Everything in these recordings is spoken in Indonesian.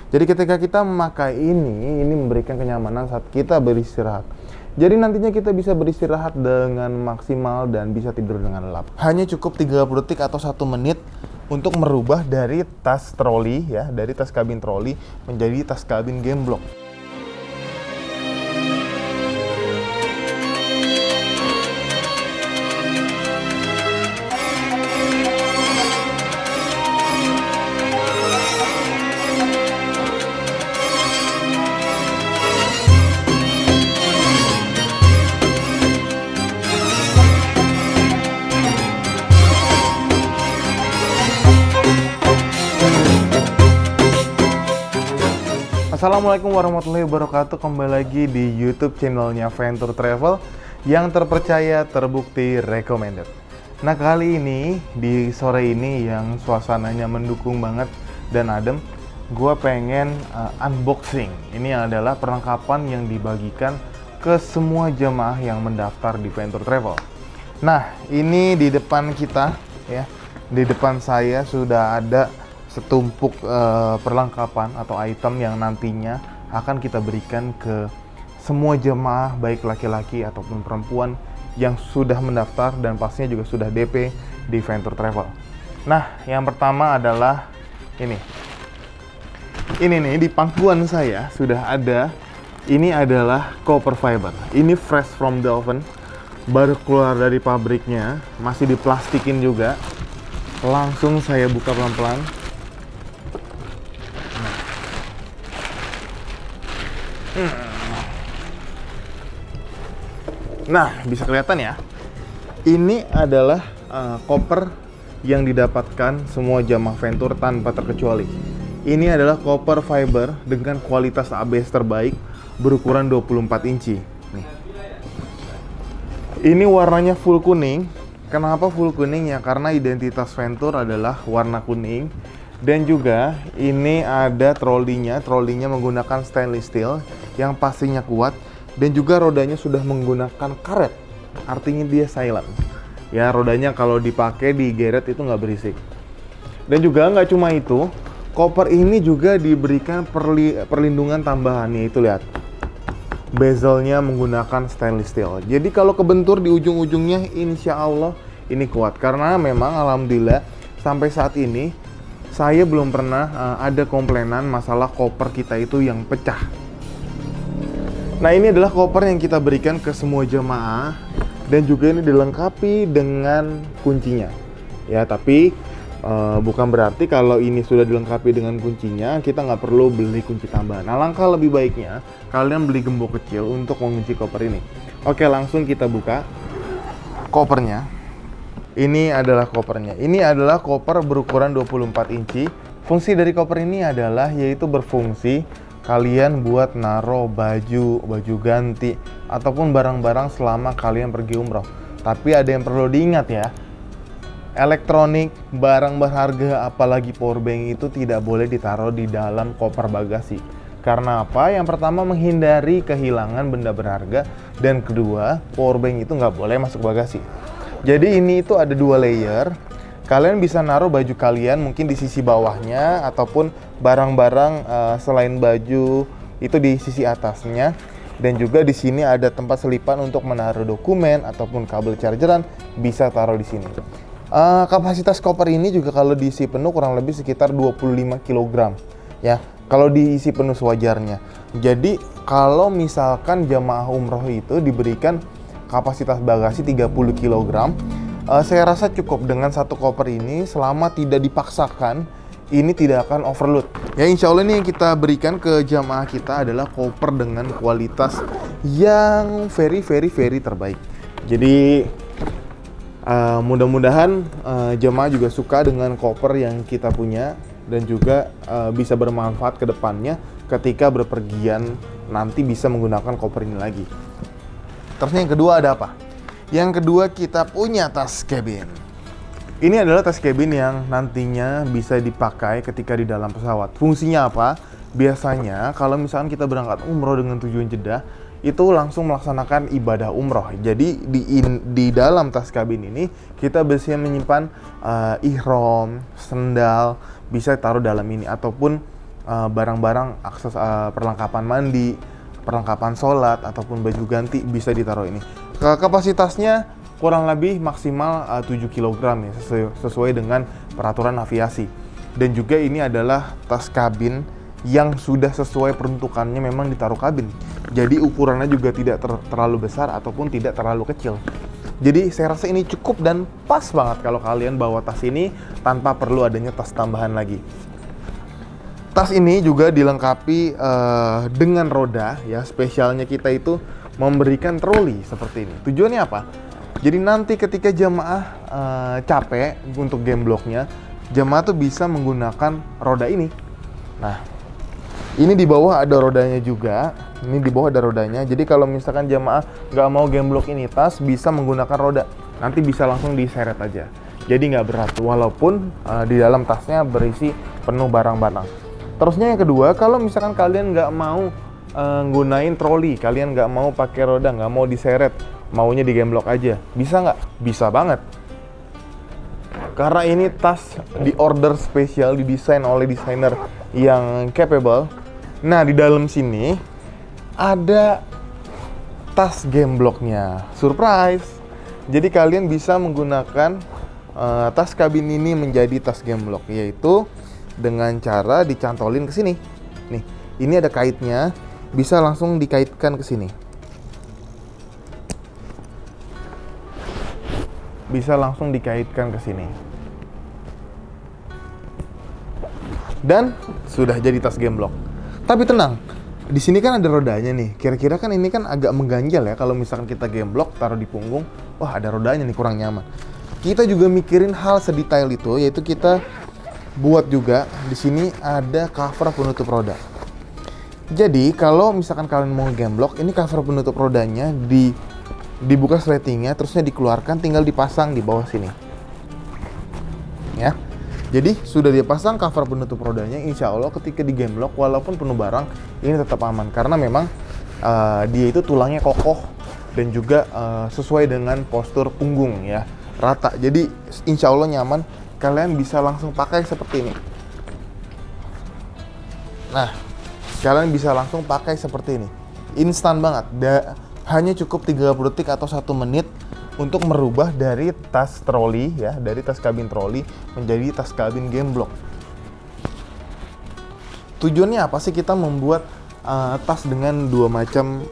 Jadi ketika kita memakai ini memberikan kenyamanan saat kita beristirahat. Jadi nantinya kita bisa beristirahat dengan maksimal dan bisa tidur dengan lelap. Hanya cukup 30 detik atau 1 menit untuk merubah dari tas troli ya, dari tas kabin troli menjadi tas kabin gemblok. Assalamualaikum warahmatullahi wabarakatuh. Kembali lagi di YouTube channelnya Venture Travel yang terpercaya, terbukti, recommended. Nah, kali ini di sore ini yang suasananya mendukung banget dan adem, gue pengen unboxing. Ini adalah perlengkapan yang dibagikan ke semua jemaah yang mendaftar di Venture Travel. Nah, ini di depan kita ya, di depan saya sudah ada setumpuk perlengkapan atau item yang nantinya akan kita berikan ke semua jemaah baik laki-laki ataupun perempuan yang sudah mendaftar dan pastinya juga sudah DP di Venture Travel. Nah, yang pertama adalah ini nih di pangkuan saya sudah ada. Ini adalah copper fiber. Ini fresh from the oven, baru keluar dari pabriknya, masih diplastikin juga. Langsung saya buka pelan-pelan. Nah, bisa kelihatan ya. Ini adalah koper yang didapatkan semua jamaah Venture tanpa terkecuali. Ini adalah copper fiber dengan kualitas ABS terbaik berukuran 24 inci. Nih. Ini warnanya full kuning. Kenapa full kuning ya? Karena identitas Venture adalah warna kuning. Dan juga ini ada trolinya menggunakan stainless steel yang pastinya kuat, dan juga rodanya sudah menggunakan karet, artinya dia silent. Ya, rodanya kalau dipakai digeret itu nggak berisik. Dan juga nggak cuma itu, koper ini juga diberikan perlindungan tambahan, yaitu lihat, bezelnya menggunakan stainless steel. Jadi kalau kebentur di ujung-ujungnya, insya Allah ini kuat. Karena memang alhamdulillah sampai saat ini saya belum pernah ada komplainan masalah koper kita itu yang pecah. Nah, ini adalah koper yang kita berikan ke semua jemaah dan juga ini dilengkapi dengan kuncinya. Ya, tapi bukan berarti kalau ini sudah dilengkapi dengan kuncinya kita nggak perlu beli kunci tambahan. Alangkah lebih baiknya kalian beli gembok kecil untuk mengunci koper ini. Oke, langsung kita buka kopernya. Ini adalah kopernya. Ini adalah koper berukuran 24 inci. Fungsi dari koper ini adalah yaitu berfungsi kalian buat naro baju ganti ataupun barang-barang selama kalian pergi umroh. Tapi ada yang perlu diingat ya. Elektronik, barang berharga apalagi powerbank itu tidak boleh ditaruh di dalam koper bagasi. Karena apa? Yang pertama menghindari kehilangan benda berharga, dan kedua powerbank itu nggak boleh masuk bagasi. Jadi ini itu ada 2 layer. Kalian bisa naruh baju kalian mungkin di sisi bawahnya ataupun barang-barang selain baju itu di sisi atasnya. Dan juga di sini ada tempat selipan untuk menaruh dokumen ataupun kabel chargeran, bisa taruh di sini. Kapasitas koper ini juga kalau diisi penuh kurang lebih sekitar 25 kg ya. Kalau diisi penuh sewajarnya. Jadi kalau misalkan jamaah umroh itu diberikan kapasitas bagasi 30 kg, saya rasa cukup dengan satu koper ini selama tidak dipaksakan. Ini tidak akan overload. Ya, insya Allah ini yang kita berikan ke jamaah kita adalah koper dengan kualitas yang very terbaik. Jadi mudah-mudahan jamaah juga suka dengan koper yang kita punya dan juga bisa bermanfaat ke depannya ketika berpergian nanti bisa menggunakan koper ini lagi. Terus yang kedua ada apa? Yang kedua kita punya tas cabin. Ini adalah tas cabin yang nantinya bisa dipakai ketika di dalam pesawat. Fungsinya apa? Biasanya kalau misalkan kita berangkat umroh dengan tujuan Jeddah, itu langsung melaksanakan ibadah umroh. Jadi di dalam tas kabin ini kita biasanya menyimpan ihram, sendal, bisa taruh dalam ini, ataupun barang-barang akses perlengkapan mandi, perlengkapan sholat ataupun baju ganti bisa ditaruh ini. Kapasitasnya kurang lebih maksimal 7 kg ya, sesuai dengan peraturan aviasi. Dan juga ini adalah tas kabin yang sudah sesuai peruntukannya, memang ditaruh kabin. Jadi ukurannya juga tidak terlalu besar ataupun tidak terlalu kecil. Jadi saya rasa ini cukup dan pas banget kalau kalian bawa tas ini tanpa perlu adanya tas tambahan lagi. Tas ini juga dilengkapi dengan roda ya. Spesialnya kita itu memberikan troli seperti ini. Tujuannya apa? Jadi nanti ketika jamaah capek untuk game blocknya, jamaah tuh bisa menggunakan roda ini. Nah, ini di bawah ada rodanya juga. Ini di bawah ada rodanya. Jadi kalau misalkan jamaah nggak mau game block ini tas, bisa menggunakan roda. Nanti bisa langsung diseret aja. Jadi nggak berat. Walaupun di dalam tasnya berisi penuh barang-barang. Terusnya yang kedua, kalau misalkan kalian nggak mau gunain troli, kalian nggak mau pakai roda, nggak mau diseret, maunya di game block aja, bisa nggak? Bisa banget. Karena ini tas di order spesial, didesain oleh desainer yang capable. Nah, di dalam sini ada tas game blocknya. Surprise! Jadi kalian bisa menggunakan tas kabin ini menjadi tas game block, yaitu dengan cara dicantolin ke sini. Nih, ini ada kaitnya, bisa langsung dikaitkan ke sini. Bisa langsung dikaitkan ke sini. Dan sudah jadi tas game block. Tapi tenang, di sini kan ada rodanya nih. Kira-kira kan ini kan agak mengganjal ya kalau misalkan kita game block taruh di punggung, wah ada rodanya nih, kurang nyaman. Kita juga mikirin hal sedetail itu, yaitu kita buat juga di sini ada cover penutup roda. Jadi kalau misalkan kalian mau game block, ini cover penutup rodanya dibuka sletingnya, terusnya dikeluarkan, tinggal dipasang di bawah sini. Ya. Jadi sudah dia pasang cover penutup rodanya, insya Allah ketika di game block walaupun penuh barang ini tetap aman karena memang dia itu tulangnya kokoh dan juga sesuai dengan postur punggung ya, rata. Jadi insya Allah nyaman, kalian bisa langsung pakai seperti ini. Nah, kalian bisa langsung pakai seperti ini, instan banget. Hanya cukup 30 detik atau 1 menit untuk merubah dari tas troli ya, dari tas kabin troli menjadi tas kabin game block. Tujuannya apa sih kita membuat tas dengan dua macam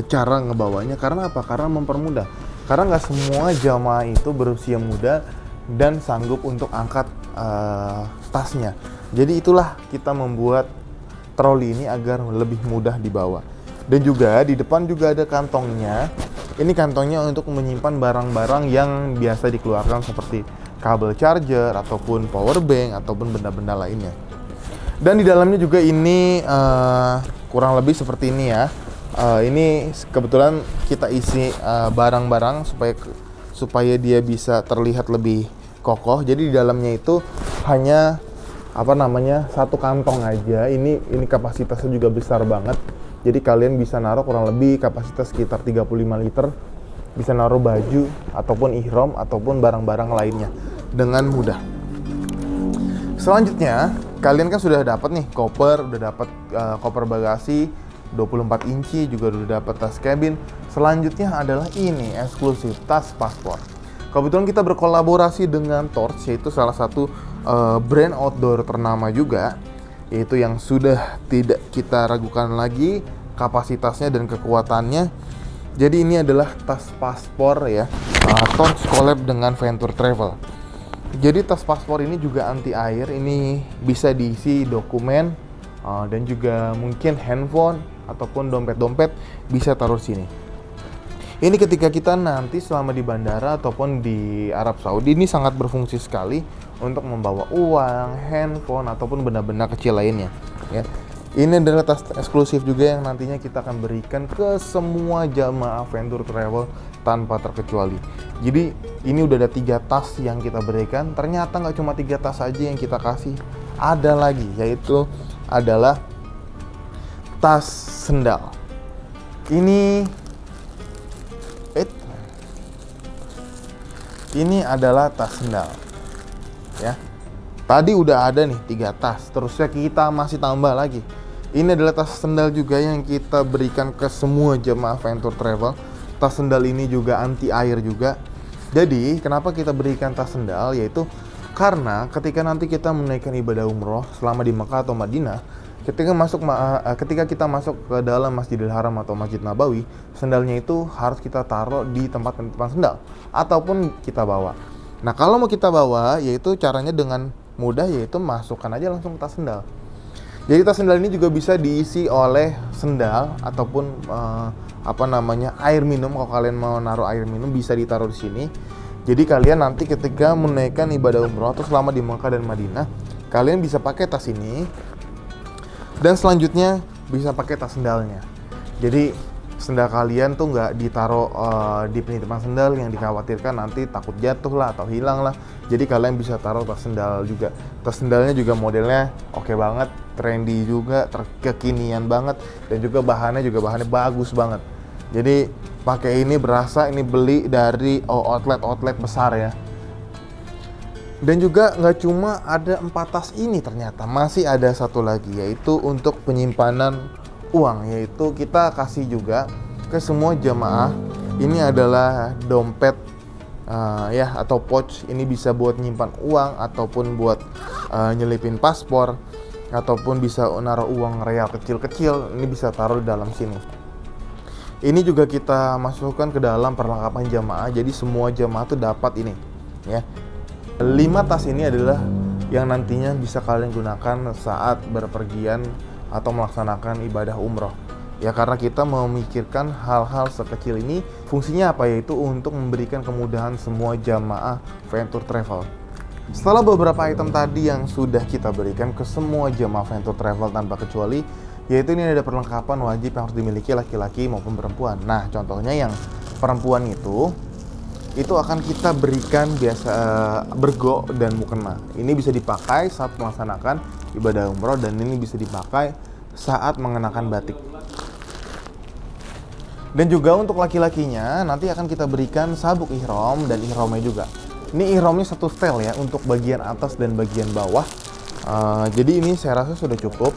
cara ngebawanya? Karena apa? Karena mempermudah. Karena nggak semua jamaah itu berusia muda dan sanggup untuk angkat tasnya. Jadi itulah kita membuat troli ini agar lebih mudah dibawa. Dan juga di depan juga ada kantongnya. Ini kantongnya untuk menyimpan barang-barang yang biasa dikeluarkan seperti kabel charger ataupun power bank ataupun benda-benda lainnya. Dan di dalamnya juga ini kurang lebih seperti ini ya. Ini kebetulan kita isi barang-barang supaya dia bisa terlihat lebih kokoh. Jadi di dalamnya itu hanya satu kantong aja. Ini kapasitasnya juga besar banget. Jadi kalian bisa naruh kurang lebih kapasitas sekitar 35 liter. Bisa naruh baju ataupun ihram ataupun barang-barang lainnya dengan mudah. Selanjutnya, kalian kan sudah dapat nih koper, udah dapat koper bagasi 24 inci, juga udah dapat tas cabin. Selanjutnya adalah ini eksklusif tas paspor. Kebetulan kita berkolaborasi dengan Torch, yaitu salah satu brand outdoor ternama juga, yaitu yang sudah tidak kita ragukan lagi kapasitasnya dan kekuatannya. Jadi ini adalah tas paspor ya, Torch collab dengan Venture Travel. Jadi tas paspor ini juga anti air, ini bisa diisi dokumen dan juga mungkin handphone ataupun dompet-dompet bisa taruh sini. Ini ketika kita nanti selama di bandara ataupun di Arab Saudi, ini sangat berfungsi sekali untuk membawa uang, handphone ataupun benda-benda kecil lainnya ya. Ini adalah tas eksklusif juga yang nantinya kita akan berikan ke semua jamaah Venture Travel tanpa terkecuali. Jadi ini udah ada 3 tas yang kita berikan. Ternyata nggak cuma 3 tas aja yang kita kasih, ada lagi, yaitu adalah tas sendal. Ini adalah tas sendal ya. Tadi udah ada nih 3 tas, terusnya kita masih tambah lagi. Ini adalah tas sendal juga yang kita berikan ke semua jemaah Venture Travel. Tas sendal ini juga anti air juga. Jadi kenapa kita berikan tas sendal, yaitu karena ketika nanti kita menaikkan ibadah umroh selama di Mekah atau Madinah, ketika kita masuk ke dalam Masjidil Haram atau Masjid Nabawi, sendalnya itu harus kita taruh di tempat penitipan sendal ataupun kita bawa. Nah, kalau mau kita bawa, yaitu caranya dengan mudah, yaitu masukkan aja langsung tas sendal. Jadi tas sendal ini juga bisa diisi oleh sendal ataupun air minum. Kalau kalian mau naruh air minum bisa ditaruh di sini. Jadi kalian nanti ketika menaikkan ibadah umroh atau selama di Mekah dan Madinah, kalian bisa pakai tas ini. Dan selanjutnya bisa pakai tas sendalnya. Jadi sendal kalian tuh nggak ditaruh di penitipan sendal yang dikhawatirkan nanti takut jatuh lah atau hilang lah. Jadi kalian bisa taruh tas sendal juga. Tas sendalnya juga modelnya oke banget, trendy juga, kekinian banget, dan juga bahannya bagus banget. Jadi pakai ini berasa ini beli dari outlet besar ya. Dan juga nggak cuma ada 4 tas ini, ternyata masih ada satu lagi, yaitu untuk penyimpanan uang, yaitu kita kasih juga ke semua jamaah. Ini adalah dompet atau pouch. Ini bisa buat nyimpan uang ataupun buat nyelipin paspor ataupun bisa naruh uang real kecil-kecil. Ini bisa taruh di dalam sini. Ini juga kita masukkan ke dalam perlengkapan jamaah. Jadi semua jamaah tuh dapat ini ya. 5 tas ini adalah yang nantinya bisa kalian gunakan saat berpergian atau melaksanakan ibadah umroh. Ya, karena kita memikirkan hal-hal sekecil ini, fungsinya apa, yaitu untuk memberikan kemudahan semua jamaah Venture Travel. Setelah beberapa item tadi yang sudah kita berikan ke semua jamaah Venture Travel tanpa kecuali, yaitu ini ada perlengkapan wajib yang harus dimiliki laki-laki maupun perempuan. Nah, contohnya yang perempuan itu akan kita berikan bergo dan mukena. Ini bisa dipakai saat melaksanakan ibadah umroh dan ini bisa dipakai saat mengenakan batik. Dan juga untuk laki-lakinya nanti akan kita berikan sabuk ihram dan ihramnya juga. Ini ihramnya satu setel ya untuk bagian atas dan bagian bawah. Jadi ini saya rasa sudah cukup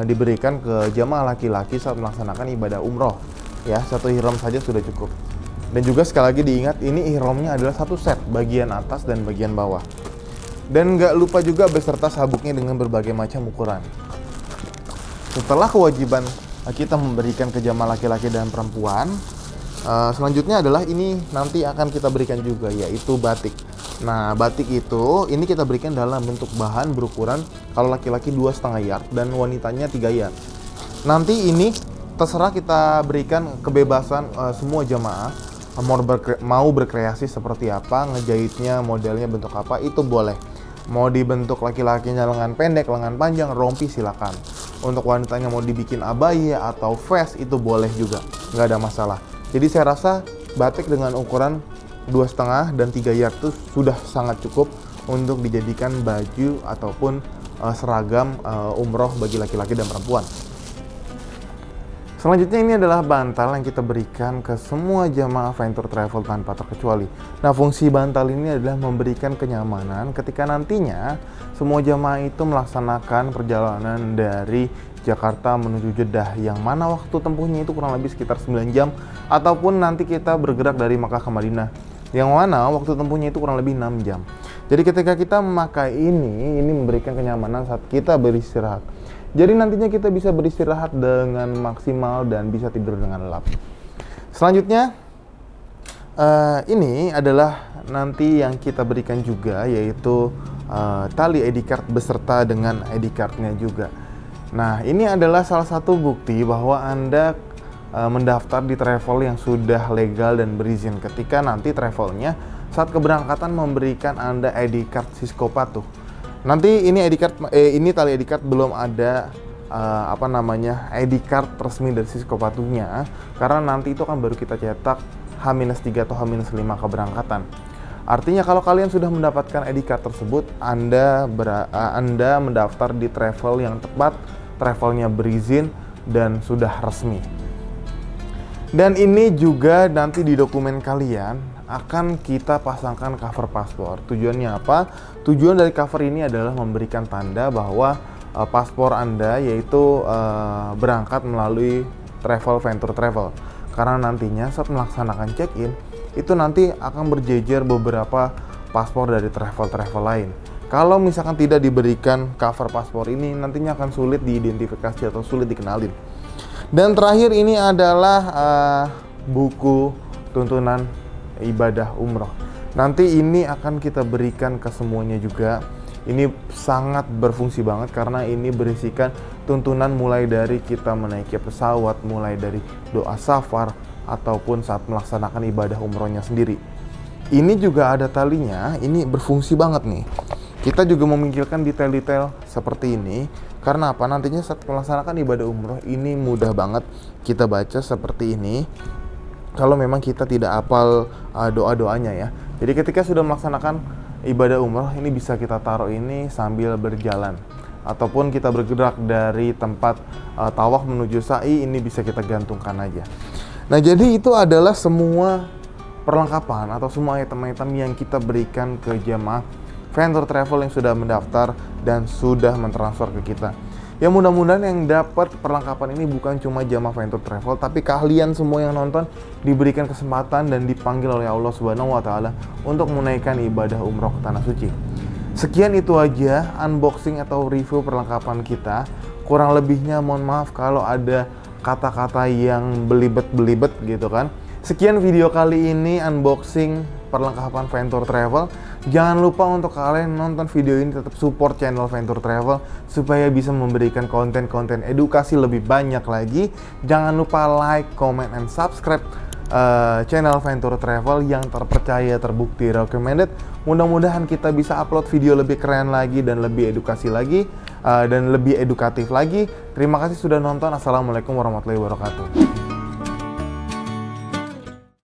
diberikan ke jamaah laki-laki saat melaksanakan ibadah umroh. Ya, satu ihram saja sudah cukup. Dan juga sekali lagi diingat, ini ihramnya adalah satu set, bagian atas dan bagian bawah. Dan nggak lupa juga beserta sabuknya dengan berbagai macam ukuran. Setelah kewajiban kita memberikan ke jamaah laki-laki dan perempuan, selanjutnya adalah ini nanti akan kita berikan juga, yaitu batik. Nah, batik itu ini kita berikan dalam bentuk bahan berukuran, kalau laki-laki 2,5 yard dan wanitanya 3 yard. Nanti ini terserah kita berikan kebebasan semua jamaah mau berkreasi seperti apa, ngejahitnya modelnya bentuk apa, itu boleh. Mau dibentuk laki-lakinya lengan pendek, lengan panjang, rompi, silakan. Untuk wanitanya mau dibikin abaya atau vest, itu boleh juga, nggak ada masalah. Jadi saya rasa batik dengan ukuran 2,5 dan 3 yard itu sudah sangat cukup untuk dijadikan baju ataupun seragam umroh bagi laki-laki dan perempuan. Selanjutnya ini adalah bantal yang kita berikan ke semua jamaah Venture Travel tanpa terkecuali. Nah, fungsi bantal ini adalah memberikan kenyamanan ketika nantinya semua jamaah itu melaksanakan perjalanan dari Jakarta menuju Jeddah, yang mana waktu tempuhnya itu kurang lebih sekitar 9 jam, ataupun nanti kita bergerak dari Makkah ke Madinah, yang mana waktu tempuhnya itu kurang lebih 6 jam. Jadi ketika kita memakai ini memberikan kenyamanan saat kita beristirahat. Jadi nantinya kita bisa beristirahat dengan maksimal dan bisa tidur dengan lelap. Selanjutnya, ini adalah nanti yang kita berikan juga, yaitu tali ID card beserta dengan ID cardnya juga. Nah, ini adalah salah satu bukti bahwa Anda mendaftar di travel yang sudah legal dan berizin ketika nanti travelnya saat keberangkatan memberikan Anda ID card Cisco Patuh. Nanti ini tali ID card belum ada ID card resmi dari Cisco Patuhnya, karena nanti itu kan baru kita cetak H-3 atau H-5 keberangkatan. Artinya kalau kalian sudah mendapatkan ID card tersebut, Anda mendaftar di travel yang tepat, travelnya berizin dan sudah resmi. Dan ini juga nanti di dokumen kalian akan kita pasangkan cover paspor. Tujuannya apa? Tujuan dari cover ini adalah memberikan tanda bahwa paspor Anda yaitu berangkat melalui Venture Travel. Karena nantinya saat melaksanakan check-in, itu nanti akan berjejer beberapa paspor dari travel lain. Kalau misalkan tidak diberikan cover paspor ini, nantinya akan sulit diidentifikasi atau sulit dikenalin. Dan terakhir ini adalah buku tuntunan ibadah umroh. Nanti ini akan kita berikan ke semuanya juga. Ini sangat berfungsi banget karena ini berisikan tuntunan mulai dari kita menaiki pesawat, mulai dari doa safar, ataupun saat melaksanakan ibadah umrohnya sendiri. Ini juga ada talinya, ini berfungsi banget nih. Kita juga memikirkan detail-detail seperti ini karena apa? Nantinya saat melaksanakan ibadah umroh ini mudah banget kita baca seperti ini. Kalau memang kita tidak hafal doa-doanya ya. Jadi ketika sudah melaksanakan ibadah umroh, ini bisa kita taruh ini sambil berjalan. Ataupun kita bergerak dari tempat tawaf menuju sa'i, ini bisa kita gantungkan aja. Nah, jadi itu adalah semua perlengkapan atau semua item-item yang kita berikan ke jemaah Venture Travel yang sudah mendaftar dan sudah mentransfer ke kita. Ya mudah-mudahan yang dapat perlengkapan ini bukan cuma jamaah Venture Travel, tapi kalian semua yang nonton diberikan kesempatan dan dipanggil oleh Allah Subhanahu wa Ta'ala untuk menunaikan ibadah umroh ke Tanah Suci. Sekian itu aja unboxing atau review perlengkapan kita. Kurang lebihnya mohon maaf kalau ada kata-kata yang belibet-belibet gitu kan. Sekian video kali ini unboxing perlengkapan Venture Travel. Jangan lupa untuk kalian nonton video ini, tetap support channel Venture Travel supaya bisa memberikan konten-konten edukasi lebih banyak lagi. Jangan lupa like, comment, and subscribe channel Venture Travel yang terpercaya, terbukti, recommended. Mudah-mudahan kita bisa upload video lebih keren lagi dan lebih edukasi lagi dan lebih edukatif lagi. Terima kasih sudah nonton. Assalamualaikum warahmatullahi wabarakatuh.